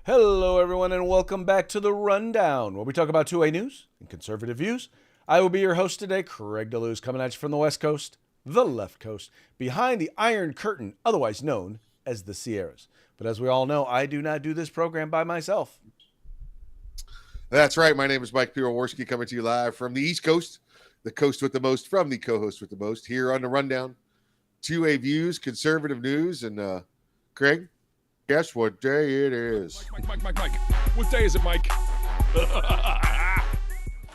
Hello, everyone, and welcome back to The Rundown, where we talk about 2A news and conservative views. I will be your host today, Craig DeLuz, coming at you from the West Coast, the left coast, behind the Iron Curtain, otherwise known as the Sierras. But as we all know, I do not do this program by myself. That's right. My name is Mike Piroworski, coming to you live from the East Coast, the coast with the most, from the co-host with the most, here on The Rundown. 2A views, conservative news, and Craig, guess what day it is? Mike. What day is it, Mike?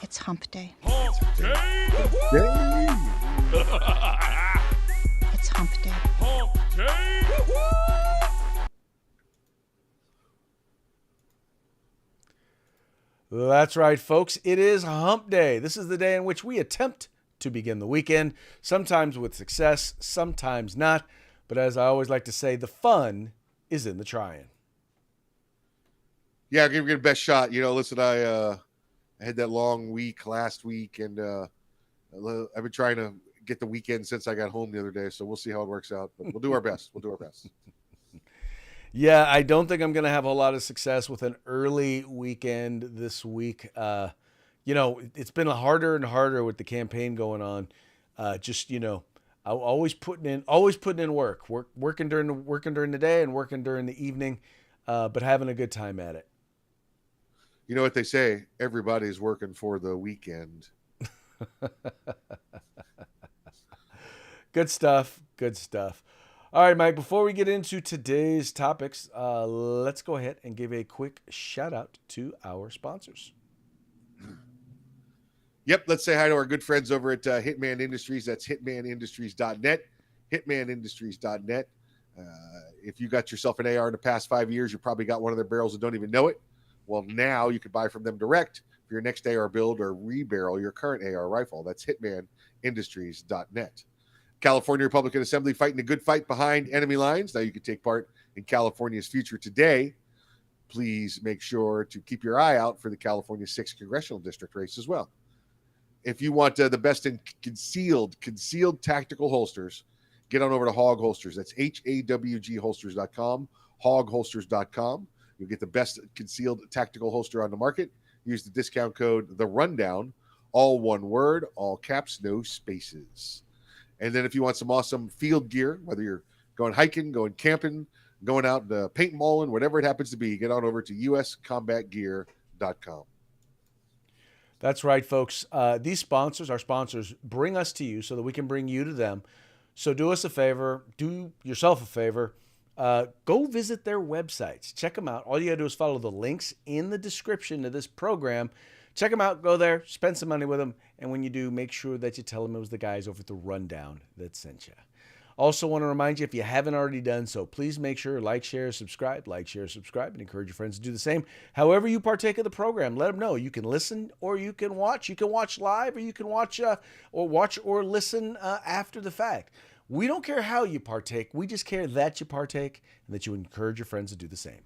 It's hump day. Hump day! It's hump day. Hump day! That's right, folks. It is Hump Day. This is the day in which we attempt to begin the weekend, sometimes with success, sometimes not. But as I always like to say, the fun is in the trying. Yeah, give it the best shot. You know, listen, I had that long week last week, and I've been trying to get the weekend since I got home the other day, so we'll see how it works out. But we'll do our best. Yeah, I don't think I'm going to have a lot of success with an early weekend this week. It's been harder and harder with the campaign going on. Always putting in working during the day and working during the evening, but having a good time at it. You know what they say? Everybody's working for the weekend. Good stuff. All right, Mike, before we get into today's topics, let's go ahead and give a quick shout out to our sponsors. Yep, let's say hi to our good friends over at Hitman Industries. That's hitmanindustries.net. Hitmanindustries.net. If you got yourself an AR in the past 5 years, you probably got one of their barrels and don't even know it. Well, now you can buy from them direct for your next AR build or rebarrel your current AR rifle. That's hitmanindustries.net. California Republican Assembly fighting a good fight behind enemy lines. Now you can take part in California's future today. Please make sure to keep your eye out for the California 6th Congressional District race as well. If you want the best in concealed tactical holsters, get on over to Hog Holsters. That's HAWGholsters.com, hogholsters.com. You'll get the best concealed tactical holster on the market. Use the discount code The Rundown, all one word, all caps, no spaces. And then if you want some awesome field gear, whether you're going hiking, going camping, going out paintballing, whatever it happens to be, get on over to uscombatgear.com. That's right, folks. Our sponsors, bring us to you so that we can bring you to them. So do us a favor, do yourself a favor. Go visit their websites. Check them out. All you got to do is follow the links in the description of this program. Check them out. Go there. Spend some money with them. And when you do, make sure that you tell them it was the guys over at The Rundown that sent you. Also want to remind you, if you haven't already done so, please make sure like, share, subscribe, and encourage your friends to do the same. However you partake of the program, let them know. You can listen or you can watch. You can watch live or you can watch or listen after the fact. We don't care how you partake. We just care that you partake and that you encourage your friends to do the same.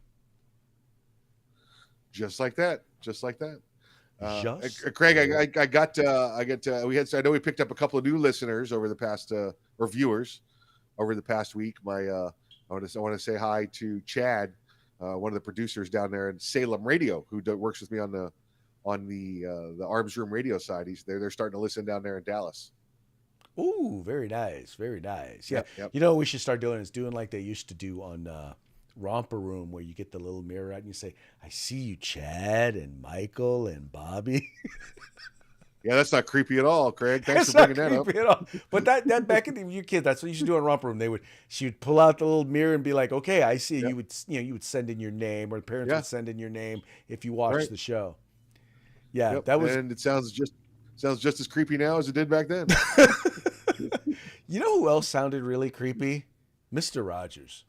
Just like that. Craig, I know we picked up a couple of new listeners over the past or viewers over the past week. I want to say hi to Chad, one of the producers down there in Salem Radio, who works with me on the Arms Room Radio side. They're starting to listen down there in Dallas. Ooh, very nice. Yeah, Yep. You know what we should start doing is doing like they used to do on Romper Room, where you get the little mirror out and you say, "I see you, Chad and Michael and Bobby." Yeah, that's not creepy at all, Craig. Thanks It's for bringing not that up. creepy at all. But that back in you kids, that's what you should do in Romper Room. She would pull out the little mirror and be like, "Okay, I see." Yep. You would send in your name, or the parents would send in your name if you watched Right. the show. Yeah, Yep. that was. And it sounds just as creepy now as it did back then. You know who else sounded really creepy? Mr. Rogers.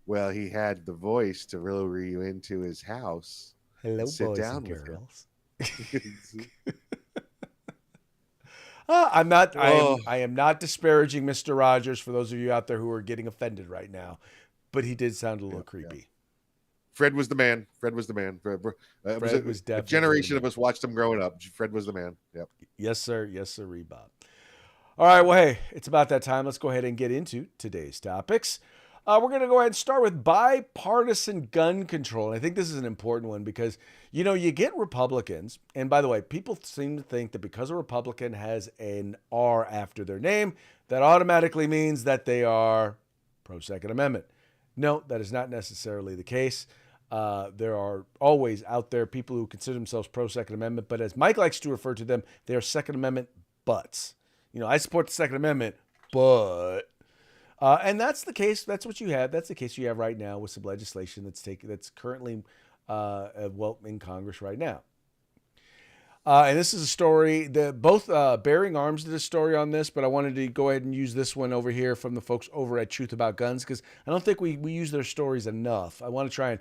Well, he had the voice to lure you into his house. Hello, Sit boys down and with girls. him. I am not disparaging Mr. Rogers for those of you out there who are getting offended right now, but he did sound a little creepy. Yeah. Fred was the man. Fred was was a definitely generation the of us watched him growing up. Fred was the man. Yep. Yes, sir. Yes, sir, Bob. All right. Well, hey, it's about that time. Let's go ahead and get into today's topics. We're going to go ahead and start with bipartisan gun control. And I think this is an important one because, you get Republicans. And by the way, people seem to think that because a Republican has an R after their name, that automatically means that they are pro-Second Amendment. No, that is not necessarily the case. There are always out there people who consider themselves pro-Second Amendment, but as Mike likes to refer to them, they are Second Amendment butts. I support the Second Amendment, but... and that's the case. That's what you have. That's the case you have right now with some legislation that's currently in Congress right now. And this is a story that both Bearing Arms did a story on this, but I wanted to go ahead and use this one over here from the folks over at Truth About Guns because I don't think we use their stories enough. I want to try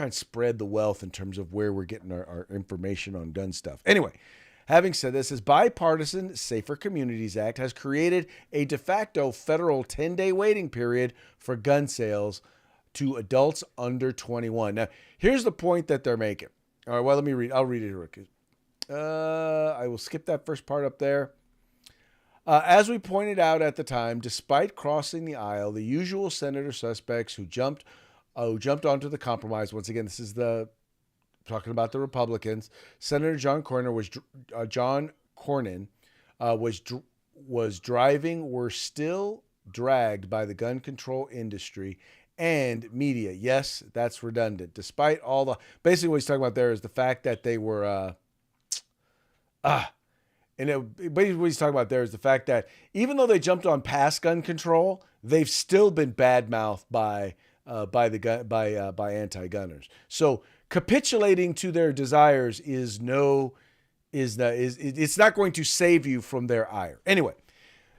and spread the wealth in terms of where we're getting our information on gun stuff. Anyway. Having said this, this bipartisan Safer Communities Act has created a de facto federal 10-day waiting period for gun sales to adults under 21. Now, here's the point that they're making. All right, well, let me read. I'll read it here. I will skip that first part up there. As we pointed out at the time, despite crossing the aisle, the usual senator suspects who jumped onto the compromise. Once again, this is talking about the Republicans. Senator John Cornyn was driving. Were still dragged by the gun control industry and media. Yes, that's redundant. Despite all basically what he's talking about there is the fact that they were basically what he's talking about there is the fact that even though they jumped on past gun control, they've still been badmouthed by anti-gunners. So capitulating to their desires it's not going to save you from their ire. Anyway,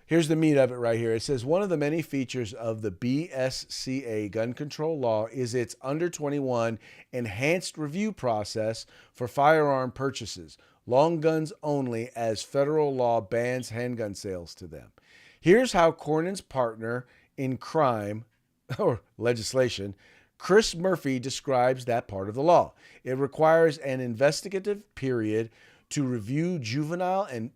here's the meat of it right here. It says one of the many features of the BSCA gun control law is its under 21 enhanced review process for firearm purchases, long guns only, as federal law bans handgun sales to them. Here's how Cornyn's partner in crime or legislation, Chris Murphy, describes that part of the law. It requires an investigative period to review juvenile and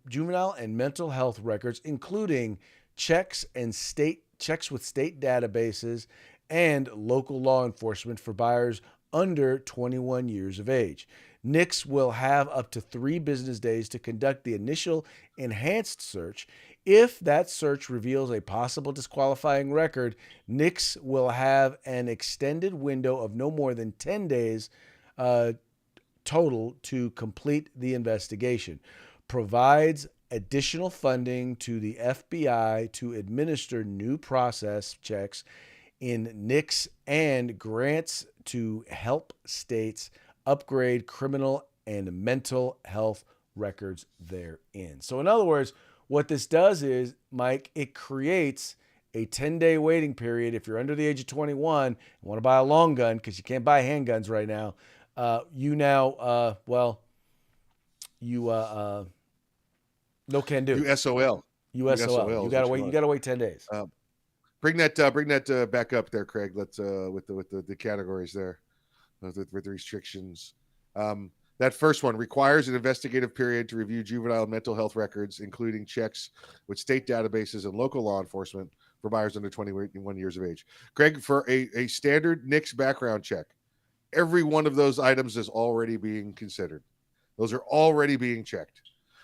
mental health records, including checks with state databases and local law enforcement for buyers under 21 years of age. NICS will have up to 3 business days to conduct the initial enhanced search. If that search reveals a possible disqualifying record, NICS will have an extended window of no more than 10 days total to complete the investigation. Provides additional funding to the FBI to administer new process checks in NICS and grants to help states upgrade criminal and mental health records therein. So in other words, what this does is, Mike, it creates a 10-day waiting period. If you're under the age of 21 and want to buy a long gun because you can't buy handguns right now, no can do. USOL. USOL. You gotta wait 10 days. Bring that back up there, Craig. Let's with the categories there, with the restrictions. That first one requires an investigative period to review juvenile mental health records, including checks with state databases and local law enforcement for buyers under 21 years of age. Craig, for a standard NICS background check, every one of those items is already being considered. Those are already being checked.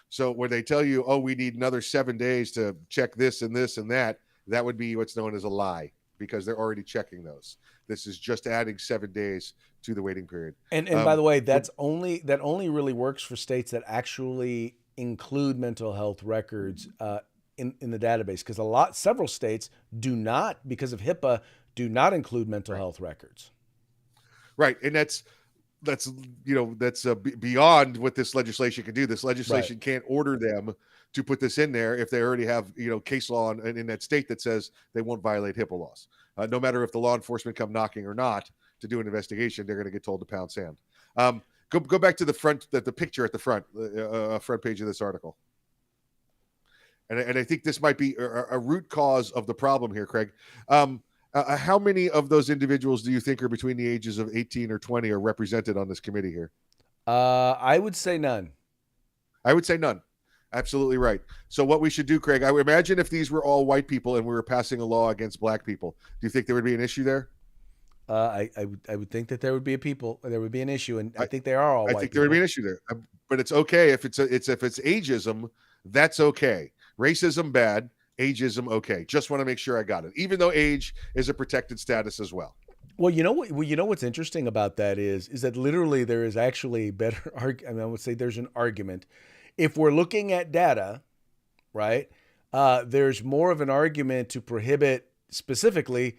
So when they tell you, oh, we need another 7 days to check this and this and that, that would be what's known as a lie, because they're already checking those. This is just adding 7 days to the waiting period. And by the way, that only really works for states that actually include mental health records in the database, because several states do not, because of HIPAA, do not include mental health records. Right, and that's beyond what this legislation can do. This legislation can't order them to put this in there if they already have case law in that state that says they won't violate HIPAA laws. No matter if the law enforcement come knocking or not to do an investigation, they're going to get told to pound sand. Go back to the front, the picture at the front page of this article. And I think this might be a root cause of the problem here, Craig. How many of those individuals do you think are between the ages of 18 or 20 are represented on this committee here? I would say none. I would say none. Absolutely right. So what we should do, Craig, I would imagine if these were all white people and we were passing a law against black people, do you think there would be an issue there? I would think that there would be an issue, and I think they are all I white think there would people. be an issue there, but it's okay if it's ageism. That's okay. Racism bad, ageism okay. Just want to make sure I got it. Even though age is a protected status as well. Well, you know what's interesting about that is that literally there is actually a better I would say there's an argument. If we're looking at data, right? There's more of an argument to prohibit specifically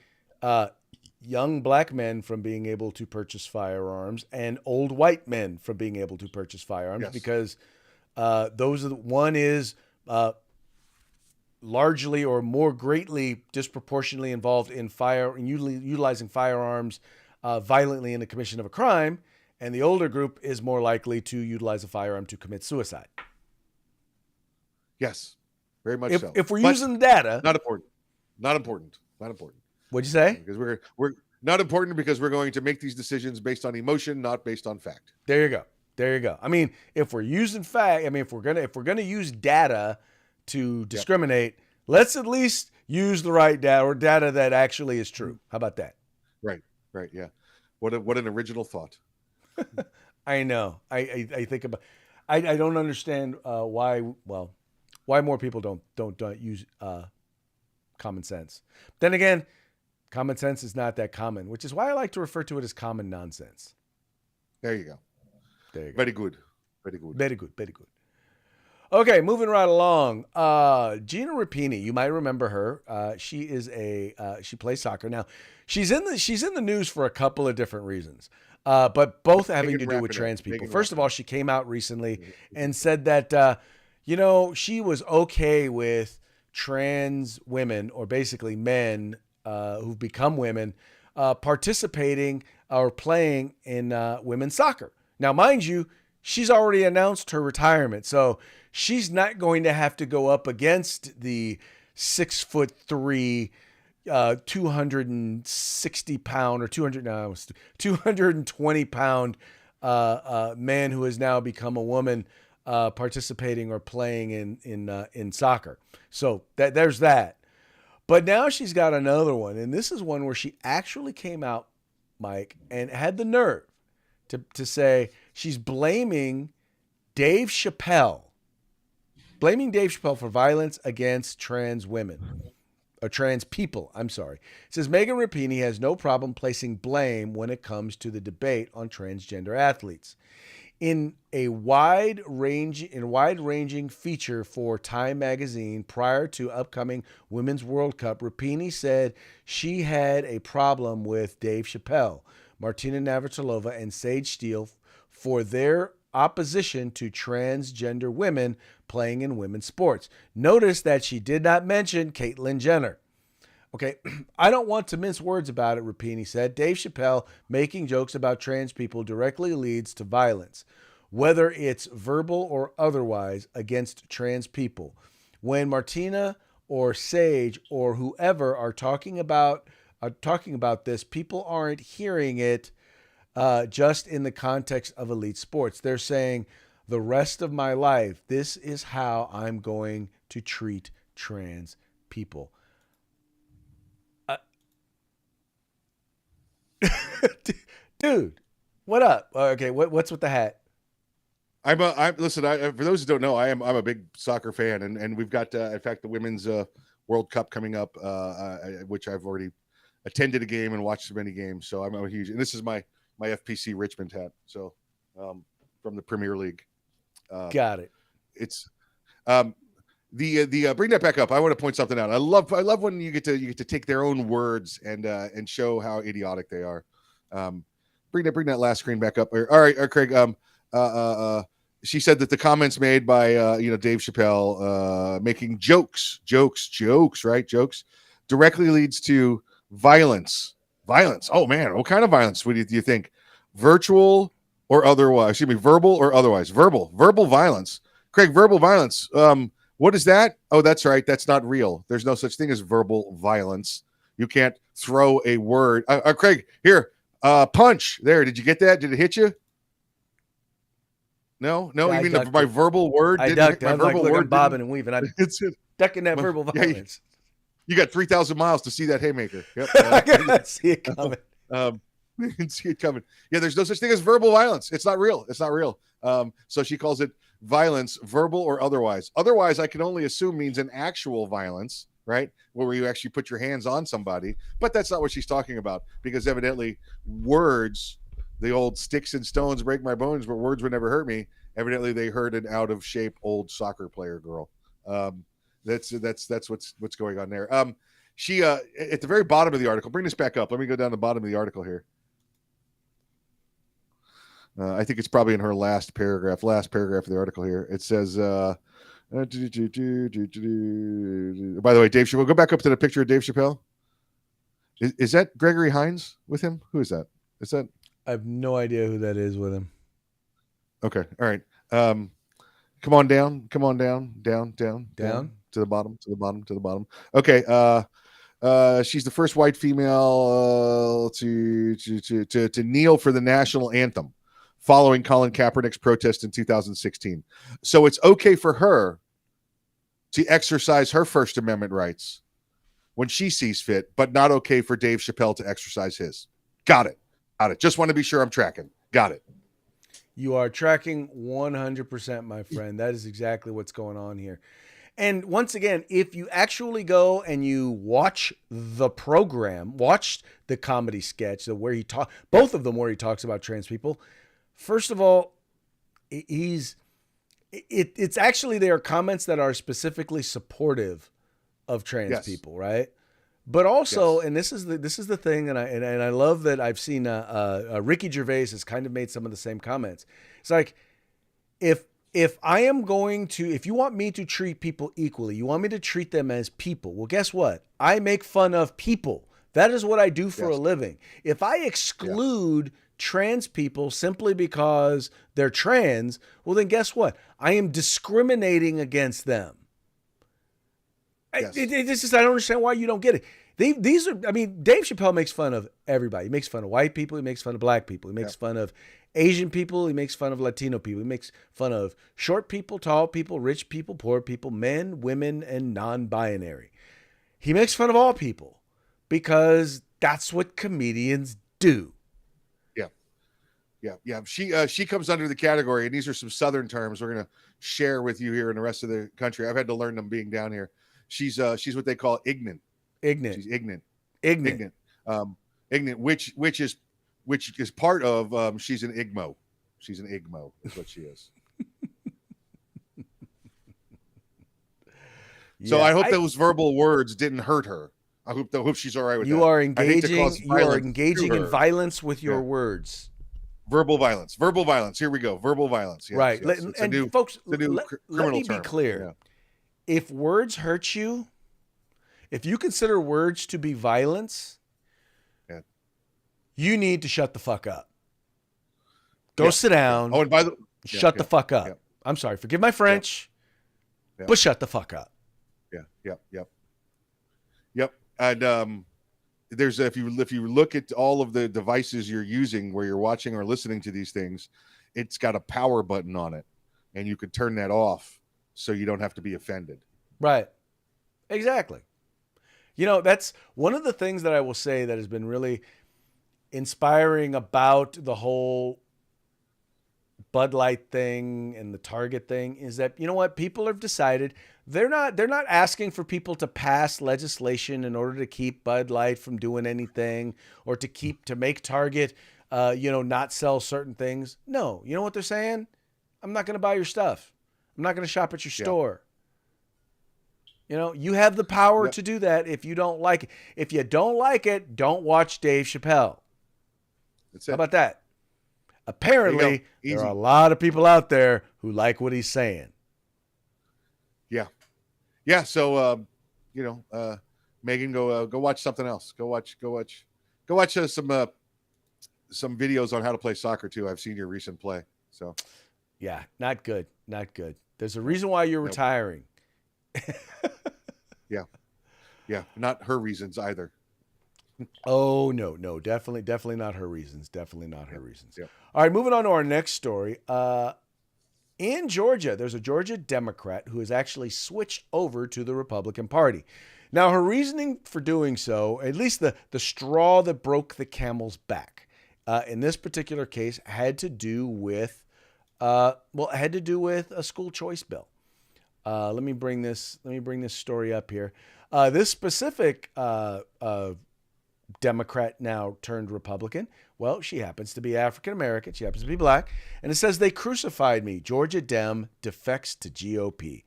young black men from being able to purchase firearms and old white men from being able to purchase firearms Yes. because one is largely or more greatly disproportionately involved in utilizing firearms violently in the commission of a crime, and the older group is more likely to utilize a firearm to commit suicide. Yes, very much If, so. if we're But using data, not important, not important, not important. what'd you say? Because we're not important because we're going to make these decisions based on emotion, not based on fact. There you go. There you go. I mean, if we're using if we're gonna use data to discriminate, let's at least use the right data or data that actually is true. How about that? Right, right, yeah. What an original thought. I know. I think about. I don't understand why. Well, why more people don't use common sense. Then again, common sense is not that common, which is why I like to refer to it as common nonsense. There you go. There you go. Very good. Very good. Very good. Very good. Okay, moving right along. Gina Rapini, you might remember her. She is she plays soccer. Now, she's in the news for a couple of different reasons, but both having to do with trans people. First of all, she came out recently and said that she was okay with trans women, or basically men who've become women, participating or playing in women's soccer. Now, mind you, she's already announced her retirement, so she's not going to have to go up against the 6'3", 260 pound or 220 pound man who has now become a woman participating or playing in soccer. So there's that. But now she's got another one, and this is one where she actually came out, Mike, and had the nerve to say she's blaming Dave Chappelle for violence against trans women, or trans people. I'm sorry. It says Megan Rapini has no problem placing blame when it comes to the debate on transgender athletes. In a wide-ranging feature for Time magazine prior to upcoming Women's World Cup, Rapini said she had a problem with Dave Chappelle, Martina Navratilova, and Sage Steele for their opposition to transgender women playing in women's sports. Notice that she did not mention Caitlyn Jenner. Okay, I don't want to mince words about it, Rapini said. Dave Chappelle making jokes about trans people directly leads to violence, whether it's verbal or otherwise, against trans people. When Martina or Sage or whoever are talking about this, people aren't hearing it just in the context of elite sports. They're saying, the rest of my life, this is how I'm going to treat trans people. Dude, what up? Okay, what's with the hat? Listen. For those who don't know, I'm a big soccer fan, and we've got in fact the Women's World Cup coming up, which I've already attended a game and watched many games. So I'm a huge, and this is my FPC Richmond hat. So from the Premier League. Got it. It's the bring that back up. I want to point something out. I love when you get to take their own words and show how idiotic they are. Bring that last screen back up. All right, Craig. She said that the comments made by Dave Chappelle making jokes, right? Jokes directly leads to violence. Oh man, what kind of violence? What do you think? Virtual or otherwise? Excuse me, verbal or otherwise? Verbal violence. Craig, verbal violence. What is that? Oh, that's right. That's not real. There's no such thing as verbal violence. You can't throw a word. Craig, here, punch. There. Did you get that? Did it hit you? No, Yeah, you I mean ducked my it. verbal word? I didn't ducked. hit- My I'm like, verbal look, word I'm bobbing didn't- and weaving. I'm It's it. ducking that Well, verbal yeah, violence. You got 3,000 miles to see that haymaker. Yep. I gotta see it coming. You can see it coming. Yeah, there's no such thing as verbal violence. It's not real. It's not real. So she calls it violence, verbal or otherwise. Otherwise, I can only assume means an actual violence, right? Where you actually put your hands on somebody. But that's not what she's talking about, because evidently words, the old sticks and stones break my bones, but words would never hurt me. Evidently, they hurt an out of shape old soccer player girl. That's what's going on there. She at the very bottom of the article, bring this back up. Let me go down the bottom of the article here. I think it's probably in her last paragraph of the article here. It says, by the way, Dave Chappelle, go back up to the picture of Dave Chappelle. Is that Gregory Hines with him? Who is that? Is that? I have no idea who that is with him. Okay. All right. Come on down to the bottom. Okay. She's the first white female to kneel for the national anthem following Colin Kaepernick's protest in 2016. So it's okay for her to exercise her First Amendment rights when she sees fit, but not okay for Dave Chappelle to exercise his. Got it. Just want to be sure I'm tracking. Got it. You are tracking 100%, my friend. That is exactly what's going on here. And once again, if you actually go and you watch the program, watch the comedy sketch where he both of them where he talks about trans people. First of all, it's actually, there are comments that are specifically supportive of trans people, right? But also, and this is the thing, and I love that I've seen Ricky Gervais has kind of made some of the same comments. It's like, if I am going to, if you want me to treat people equally, you want me to treat them as people. Well, guess what? I make fun of people. That is what I do for a living. If I exclude trans people simply because they're trans, well, then guess what? I am discriminating against them. It's just, I don't understand why you don't get it. These are, I mean, Dave Chappelle makes fun of everybody. He makes fun of white people. He makes fun of black people. He makes fun of Asian people. He makes fun of Latino people. He makes fun of short people, tall people, rich people, poor people, men, women, and non-binary. He makes fun of all people because that's what comedians do. Yeah. She comes under the category, and these are some Southern terms we're going to share with you here in the rest of the country. I've had to learn them being down here. She's what they call ignorant. She's ignorant. Ignorant, which is part of she's an igmo. She's an igmo is what she is. So I hope those verbal words didn't hurt her. I hope she's all right with that. You are engaging in violence with your words. Verbal violence. Here we go. Verbal violence. Yes, right. Yes. And folks, let me be term. clear. Yeah. If words hurt you, if you consider words to be violence, you need to shut the fuck up. Go sit down. Oh, and by the shut the fuck up. I'm sorry. Forgive my French, but shut the fuck up. Yep. And there's if you look at all of the devices you're using where you're watching or listening to these things, it's got a power button on it, and you can turn that off so you don't have to be offended. Right. Exactly. You know, that's one of the things that I will say that has been really inspiring about the whole Bud Light thing and the Target thing is that, you know what, people have decided they're not asking for people to pass legislation in order to keep Bud Light from doing anything or to make Target, not sell certain things. No, you know what they're saying? I'm not going to buy your stuff. I'm not going to shop at your store. You know, you have the power to do that if you don't like it. If you don't like it, don't watch Dave Chappelle. That's it. How about that? Apparently, there are a lot of people out there who like what he's saying. Yeah. So, Megan, go watch something else. Go watch some videos on how to play soccer too. I've seen your recent play. So, yeah, not good. There's a reason why you're retiring. Yeah. Not her reasons either. Oh, no, definitely not her reasons. Definitely not her reasons. Yeah. All right, moving on to our next story. In Georgia, there's a Georgia Democrat who has actually switched over to the Republican Party. Now, her reasoning for doing so, at least the straw that broke the camel's back, in this particular case, had to do with a school choice bill. Let me bring this story up here. This specific Democrat now turned Republican. Well, she happens to be African American. She happens to be black. And it says, "They crucified me. Georgia Dem defects to GOP."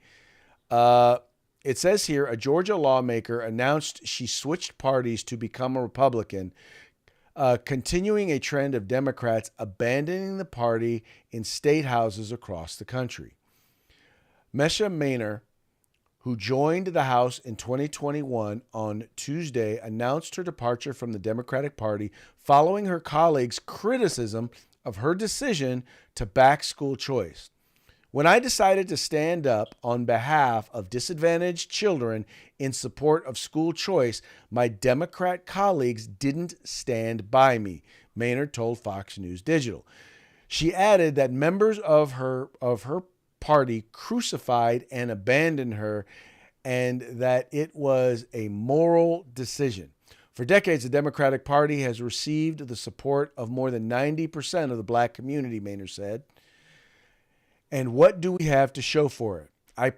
It says here, a Georgia lawmaker announced she switched parties to become a Republican, continuing a trend of Democrats abandoning the party in state houses across the country. Mesha Mainor, who joined the House in 2021, on Tuesday announced her departure from the Democratic Party following her colleagues' criticism of her decision to back school choice. "When I decided to stand up on behalf of disadvantaged children in support of school choice, my Democrat colleagues didn't stand by me," Mainor told Fox News Digital. She added that members of her party crucified and abandoned her, and that it was a moral decision. For decades, the Democratic Party has received the support of more than 90% of the black community, Mainor said. "And what do we have to show for it? I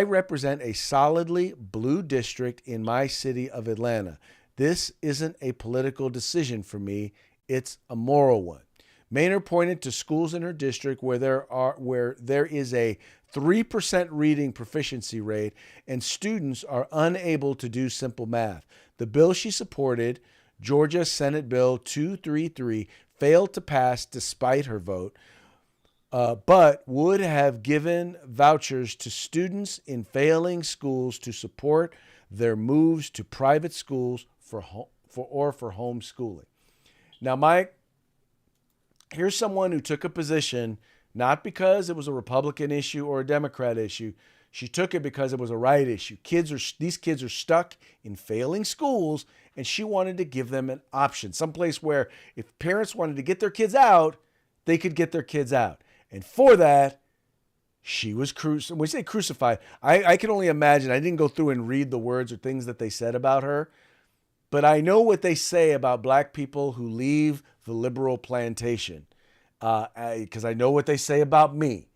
represent a solidly blue district in my city of Atlanta. This isn't a political decision for me. It's a moral one." Mainor pointed to schools in her district where there is a 3% reading proficiency rate and students are unable to do simple math. The bill she supported, Georgia Senate Bill 233, failed to pass despite her vote, but would have given vouchers to students in failing schools to support their moves to private schools for homeschooling. Now, Mike, here's someone who took a position not because it was a Republican issue or a Democrat issue. She took it because it was a right issue. These kids are stuck in failing schools, and she wanted to give them an option, someplace where if parents wanted to get their kids out, they could get their kids out. And for that, she was crucified. When we say crucified, I can only imagine. I didn't go through and read the words or things that they said about her, but I know what they say about black people who leave the liberal plantation, because I know what they say about me.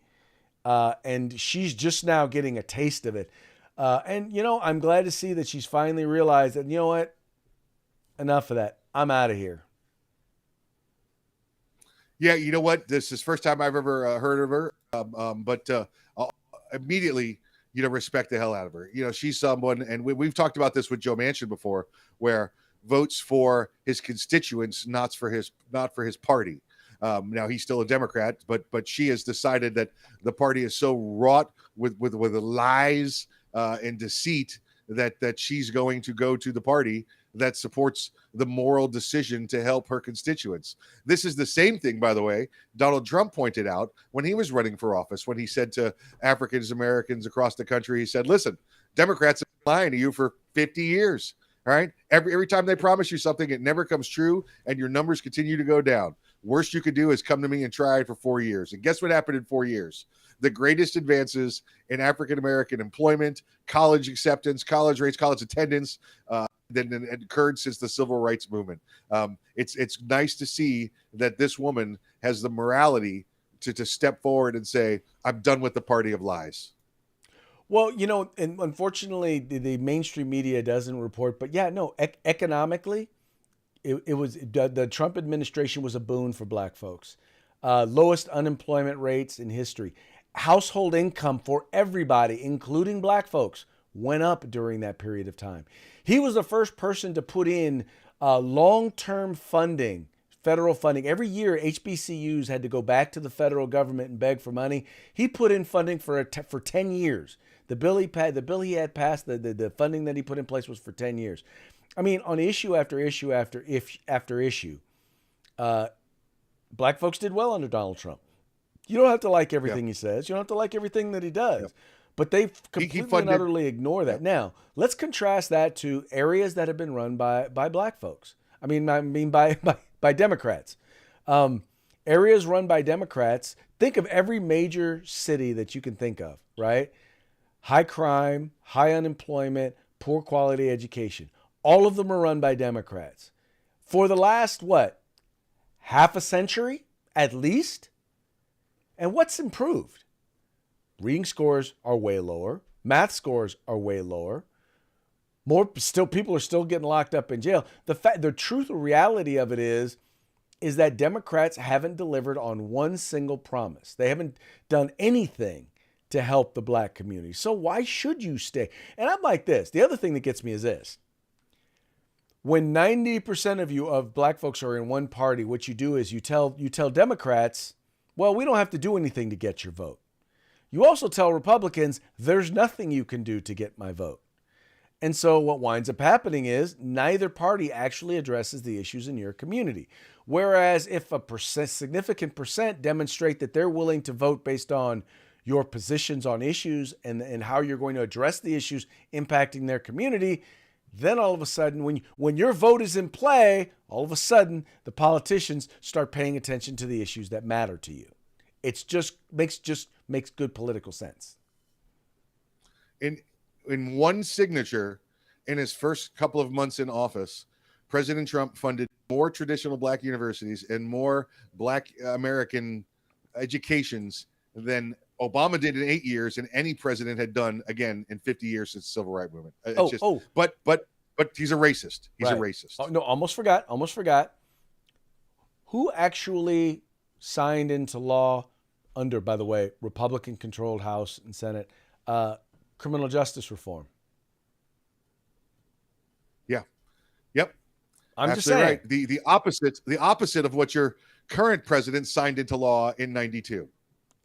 And she's just now getting a taste of it. And, I'm glad to see that she's finally realized that, you know what? Enough of that. I'm out of here. Yeah, you know what? This is the first time I've ever heard of her. But I'll immediately, respect the hell out of her. She's someone, and we've talked about this with Joe Manchin before, where votes for his constituents, not for his party. Now he's still a Democrat, but she has decided that the party is so wrought with lies and deceit that she's going to go to the party that supports the moral decision to help her constituents. This is the same thing, by the way, Donald Trump pointed out when he was running for office, when he said to African Americans across the country, he said, listen, Democrats have been lying to you for 50 years. All right. Every time they promise you something, it never comes true, and your numbers continue to go down. Worst you could do is come to me and try it for 4 years. And guess what happened in 4 years? The greatest advances in African-American employment, college acceptance, college rates, college attendance, than occurred since the civil rights movement. It's nice to see that this woman has the morality to step forward and say, I'm done with the party of lies. Well, and unfortunately, the mainstream media doesn't report. But yeah, no, economically, it was the Trump administration was a boon for black folks. Lowest unemployment rates in history. Household income for everybody, including black folks, went up during that period of time. He was the first person to put in long-term funding, federal funding. Every year, HBCUs had to go back to the federal government and beg for money. He put in funding for 10 years. The bill he had passed, the funding that he put in place was for 10 years. I mean, on issue after issue after issue, black folks did well under Donald Trump. You don't have to like everything he says. You don't have to like everything that he does. Yep. But they completely and utterly ignore that. Yep. Now, let's contrast that to areas that have been run by black folks. I mean by Democrats. Areas run by Democrats Think of every major city that you can think of, right? High crime, high unemployment, poor quality education. All of them are run by Democrats. For the last, what, half a century at least? And what's improved? Reading scores are way lower. Math scores are way lower. People are still getting locked up in jail. The truth or reality of it is that Democrats haven't delivered on one single promise. They haven't done anything to help the black community. So why should you stay? And I'm like this. The other thing that gets me is this. When 90% of black folks are in one party, what you do is you tell Democrats, well, we don't have to do anything to get your vote. You also tell Republicans, there's nothing you can do to get my vote. And so what winds up happening is neither party actually addresses the issues in your community. Whereas if a significant percent demonstrate that they're willing to vote based on your positions on issues and how you're going to address the issues impacting their community, then all of a sudden, when your vote is in play, all of a sudden the politicians start paying attention to the issues that matter to you. It just makes good political sense. In one signature, in his first couple of months in office, President Trump funded more traditional black universities and more black American educations than Obama did in 8 years and any president had done again in 50 years since the civil rights movement. But he's a racist. He's right. a racist. Oh, no, almost forgot. Who actually signed into law under, by the way, Republican-controlled House and Senate, criminal justice reform? Yeah. Yep. I'm Absolutely just saying. Right. The opposite of what your current president signed into law in 92.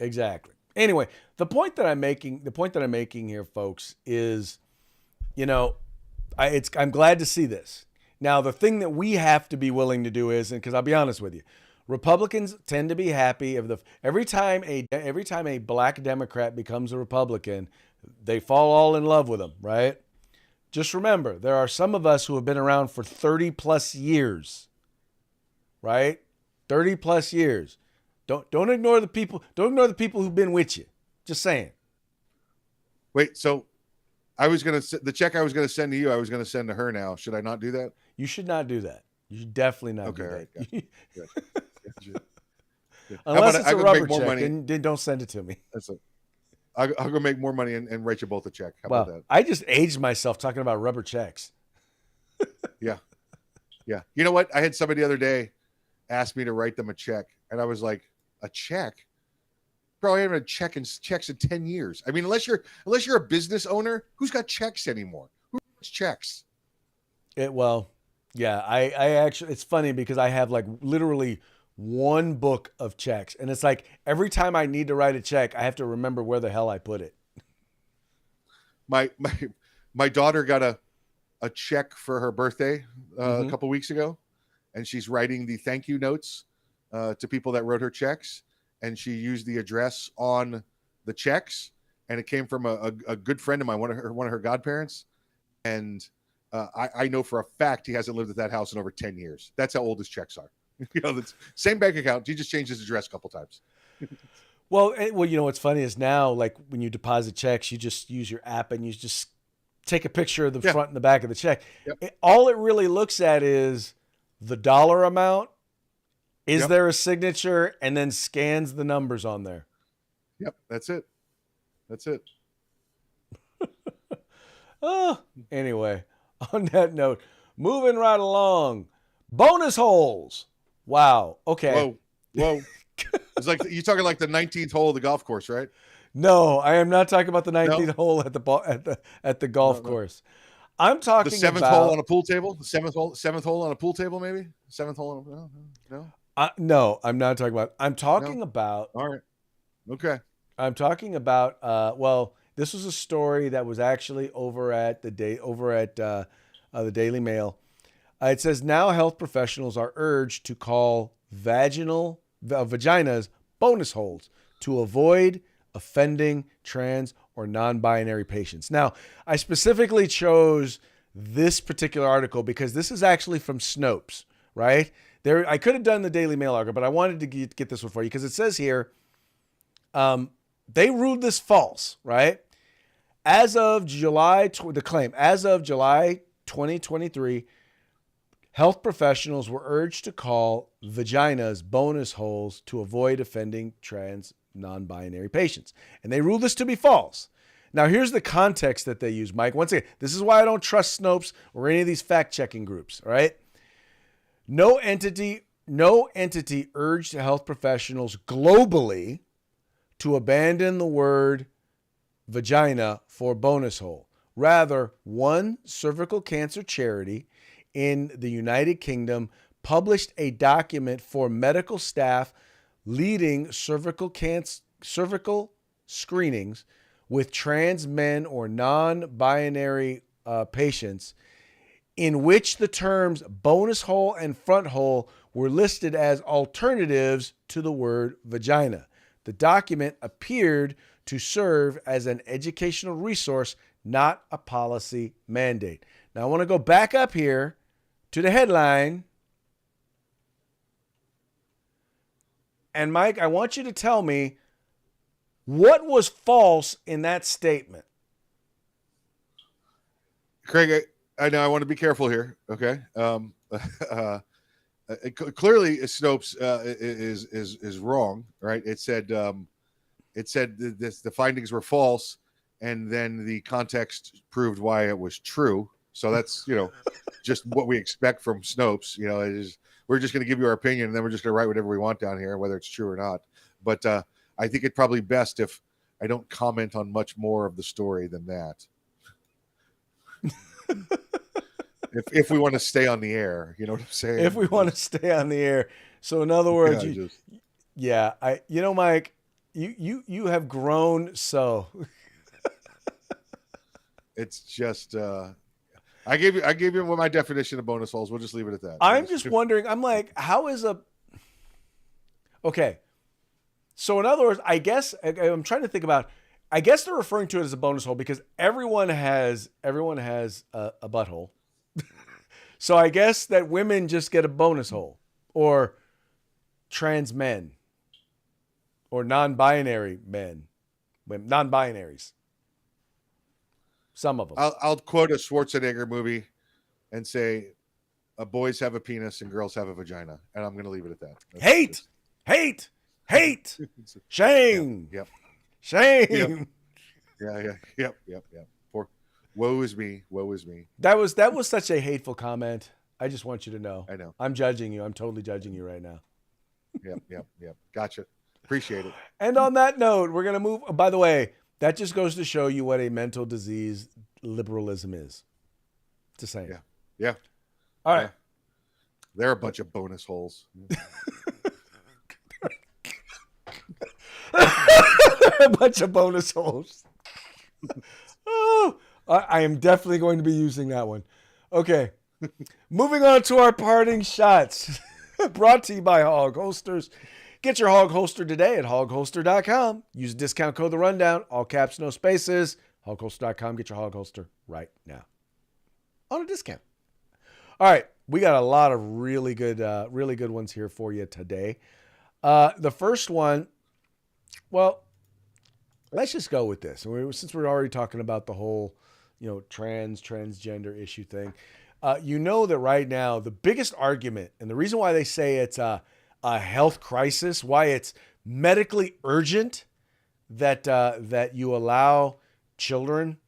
Exactly. Anyway, the point that I'm making here, folks, is, I'm glad to see this. Now, the thing that we have to be willing to do is, and because I'll be honest with you, Republicans tend to be happy every time a black Democrat becomes a Republican, they fall all in love with them, right? Just remember, there are some of us who have been around for 30 plus years, right? 30 plus years. Don't ignore the people. Don't ignore the people who've been with you. Just saying. Wait, so the check I was gonna send to you, I was gonna send to her now. Should I not do that? You should not do that. You should definitely not do that. Right, gotcha. Unless it's a rubber check, then don't send it to me. I'll go make more money and write you both a check. How about that? I just aged myself talking about rubber checks. Yeah. You know what? I had somebody the other day ask me to write them a check, and I was like, a check? Bro, I haven't had checks in 10 years. I mean, unless you're a business owner, who's got checks anymore? Who writes checks? I actually, it's funny because I have like literally one book of checks, and it's like every time I need to write a check, I have to remember where the hell I put it. My daughter got a check for her birthday a couple weeks ago, and she's writing the thank you notes to people that wrote her checks, and she used the address on the checks, and it came from a good friend of mine, one of her godparents, and I know for a fact he hasn't lived at that house in over 10 years. That's how old his checks are. The same bank account. He just changed his address a couple times. Well, what's funny is now, like when you deposit checks, you just use your app and you just take a picture of the front and the back of the check. Yep. All it really looks at is the dollar amount. Is there a signature, and then scans the numbers on there. Yep, that's it. Anyway, on that note, moving right along. Bonus holes. Wow. Okay. Whoa. It's like you're talking like the 19th hole of the golf course, right? No, I am not talking about the 19th hole at the golf course. I'm talking the seventh hole on a pool table. The seventh hole on a pool table, maybe. Seventh hole. No. No, I'm not talking about. I'm talking about. All right. Okay. I'm talking about. This was a story that was actually over at the Daily Mail. It says now health professionals are urged to call vaginas bonus holes to avoid offending trans or non-binary patients. Now, I specifically chose this particular article because this is actually from Snopes, right? I could have done the Daily Mail article, but I wanted to get this one for you because it says here, They ruled this false, right? As of July 2023, health professionals were urged to call vaginas bonus holes to avoid offending trans non-binary patients. And they ruled this to be false. Now, here's the context that they use, Mike. Once again, this is why I don't trust Snopes or any of these fact-checking groups, all right? No entity urged health professionals globally to abandon the word vagina for bonus hole. Rather, one cervical cancer charity in the United Kingdom published a document for medical staff leading cervical screenings with trans men or non-binary patients, in which the terms bonus hole and front hole were listed as alternatives to the word vagina. The document appeared to serve as an educational resource, not a policy mandate. Now, I want to go back up here to the headline. And Mike, I want you to tell me what was false in that statement. Craig, I know I want to be careful here. Okay. Clearly Snopes is wrong, right? It said the findings were false, and then the context proved why it was true. So that's, just what we expect from Snopes. We're just going to give you our opinion, and then we're just going to write whatever we want down here, whether it's true or not. But I think it's probably best if I don't comment on much more of the story than that. if we want to stay on the air, you know what I'm saying? If we want to stay on the air. So in other words, Mike, you have grown so. It's just I gave you my definition of bonus holes. We'll just leave it at that. I'm just wondering, I'm like, how is okay. So in other words, I guess I'm trying to think about, I guess they're referring to it as a bonus hole because everyone has a butthole. So I guess that women just get a bonus hole, or trans men, or non-binary men, non-binaries. Some of them. I'll quote a Schwarzenegger movie and say, boys have a penis and girls have a vagina. And I'm going to leave it at that. Hate. Shame. Yep. Shame. Yep. Poor. Woe is me. That was such a hateful comment. I just want you to know. I know. I'm judging you. I'm totally judging you right now. Yep. Gotcha. Appreciate it. And on that note, we're going to move. By the way, that just goes to show you what a mental disease liberalism is. Just saying. Yeah. All right. They're a bunch of bonus holes. A bunch of bonus holes. Oh, I am definitely going to be using that one. Okay. Moving on to our parting shots. Brought to you by Hog Holsters. Get your Hog Holster today at hogholster.com. Use discount code The Rundown. All caps, no spaces. Hogholster.com. Get your Hog Holster right now. On a discount. All right. We got a lot of really good ones here for you today. The first one, well, let's just go with this. Since we're already talking about the whole, transgender issue thing, that right now the biggest argument, and the reason why they say it's a health crisis, why it's medically urgent that you allow children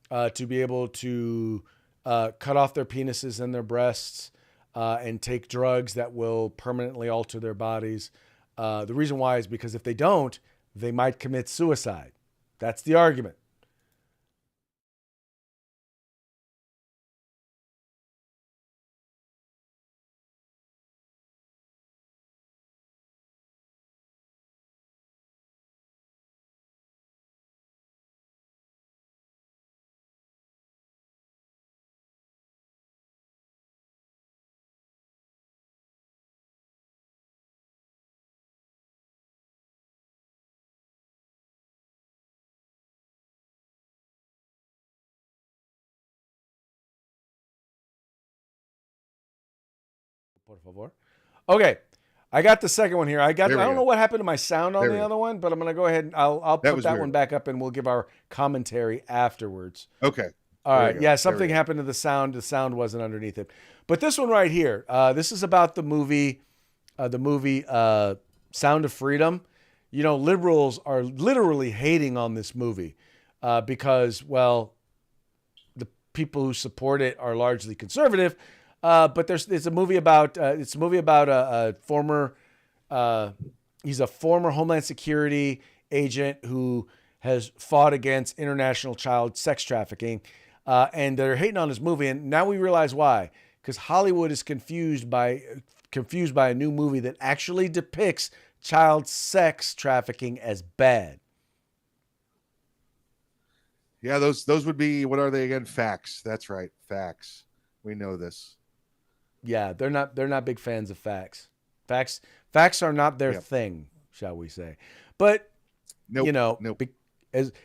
to be able to cut off their penises and their breasts and take drugs that will permanently alter their bodies. The reason why is because if they don't, they might commit suicide. That's the argument. Por favor. Okay. I got the second one here. I There we don't go. know what happened to my sound on There the we go. other one, but I'm going to go ahead and I'll That put was that weird. one back up and we'll give our commentary afterwards. Okay. All There right. we go. Yeah, There something we go. happened to the sound. The sound wasn't underneath it. But this one right here, this is about the movie Sound of Freedom. You know, liberals are literally hating on this movie because, well, the people who support it are largely conservative. But it's a movie about a former he's a former Homeland Security agent who has fought against international child sex trafficking, and they're hating on this movie. And now we realize why, because Hollywood is confused by a new movie that actually depicts child sex trafficking as bad. Yeah, those would be, what are they again? Facts. That's right. Facts. We know this. Yeah, they're not big fans of facts. Facts are not their Yep. thing, shall we say? But Nope. you know, Nope.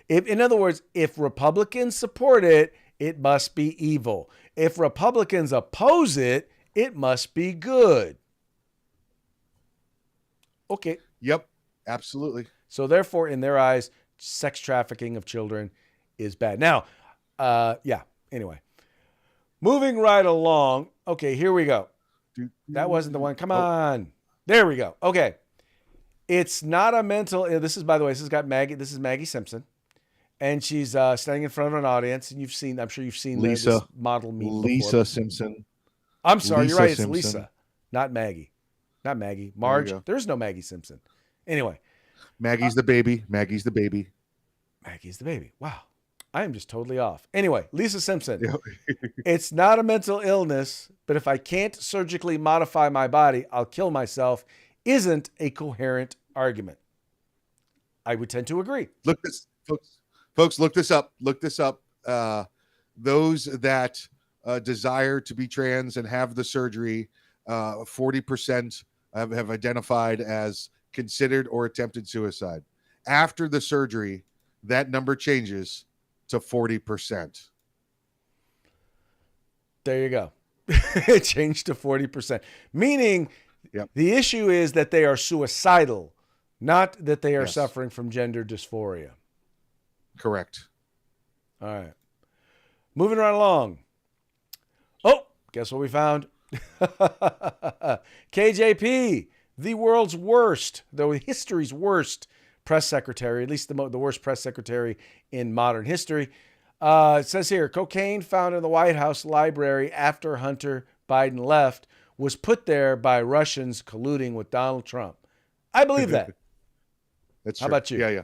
in other words, if Republicans support it, it must be evil. If Republicans oppose it, it must be good. Okay. Yep. Absolutely. So therefore, in their eyes, sex trafficking of children is bad. Now, yeah. Anyway, moving right along. Okay, here we go. That wasn't the one. Come on. There we go. Okay. It's not a mental. This is, by the way, this has got Maggie. This is Maggie Simpson, and she's standing in front of an audience. And I'm sure you've seen this model meet before. Simpson. I'm sorry, Lisa you're right. It's Simpson. Lisa, not Maggie. Not Maggie. Marge. go. There's no Maggie Simpson. Anyway, Maggie's the baby. Maggie's the baby. Maggie's the baby. Wow. I am just totally off. Anyway, Lisa Simpson. Yeah. It's not a mental illness, but if I can't surgically modify my body, I'll kill myself, isn't a coherent argument. I would tend to agree. Look this, folks. Look this up. Look this up. Those that desire to be trans and have the surgery, 40% have identified as considered or attempted suicide. After the surgery, that number changes to 40%. There you go. It changed to 40%. Meaning Yep. the issue is that they are suicidal, not that they are Yes. suffering from gender dysphoria. Correct. All right. Moving right along. Oh, guess what we found? KJP, the world's worst, though history's worst press secretary, at least the worst press secretary in modern history. It says here, cocaine found in the White House library after Hunter Biden left was put there by Russians colluding with Donald Trump. I believe that. That's How true. about you? Yeah.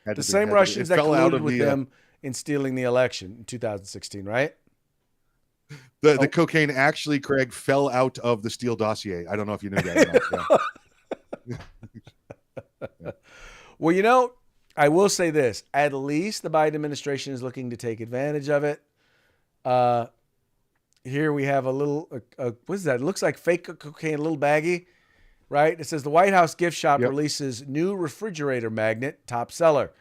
Had The to be- same had to be. Russians It that fell out colluded of with the, them in stealing the election in 2016, right? The cocaine actually, Craig, fell out of the Steele dossier. I don't know if you knew that. or not. Yeah. Well, you know, I will say this. At least the Biden administration is looking to take advantage of it. Here we have a little, what is that? It looks like fake cocaine, a little baggie, right? It says the White House gift shop Yep. releases new refrigerator magnet, top seller.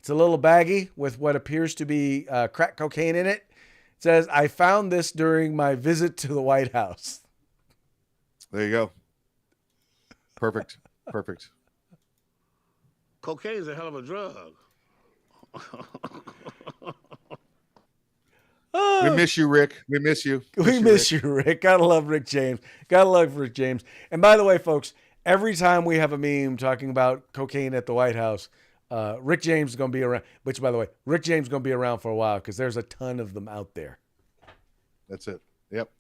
It's a little baggie with what appears to be crack cocaine in it. It says, I found this during my visit to the White House. There you go. Perfect. Perfect. Cocaine is a hell of a drug. We miss you, Rick. We miss you. We miss you, Rick. Gotta love Rick James. Gotta love Rick James. And by the way, folks, every time we have a meme talking about cocaine at the White House, Rick James is going to be around. Which, by the way, Rick James is going to be around for a while because there's a ton of them out there. That's it. Yep.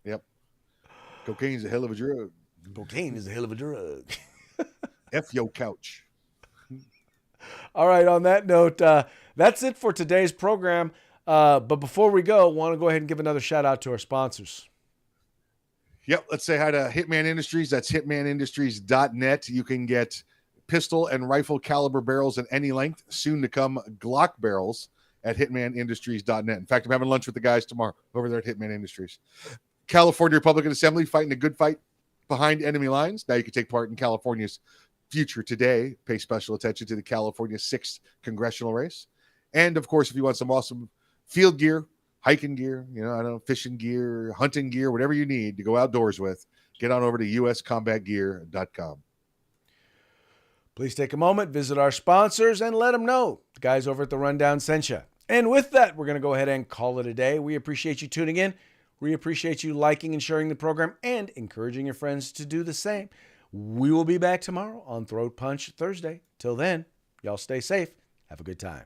Cocaine's a hell of a drug. Cocaine is a hell of a drug. F yo couch. All right. On that note, that's it for today's program. But before we go, want to go ahead and give another shout out to our sponsors. Yep. Let's say hi to Hitman Industries. That's hitmanindustries.net. You can get pistol and rifle caliber barrels in any length. Soon to come Glock barrels at hitmanindustries.net. In fact, I'm having lunch with the guys tomorrow over there at Hitman Industries. California Republican Assembly fighting a good fight behind enemy lines. Now you can take part in California's future today. Pay special attention to the California 6th congressional race. And of course, if you want some awesome field gear, hiking gear, I don't know, fishing gear, hunting gear, whatever you need to go outdoors with, get on over to uscombatgear.com. Please take a moment, visit our sponsors, and let them know the guys over at The Rundown sent you. And with that, we're going to go ahead and call it a day. We appreciate you tuning in. We appreciate you liking and sharing the program and encouraging your friends to do the same. We will be back tomorrow on Throat Punch Thursday. Till then, y'all stay safe. Have a good time.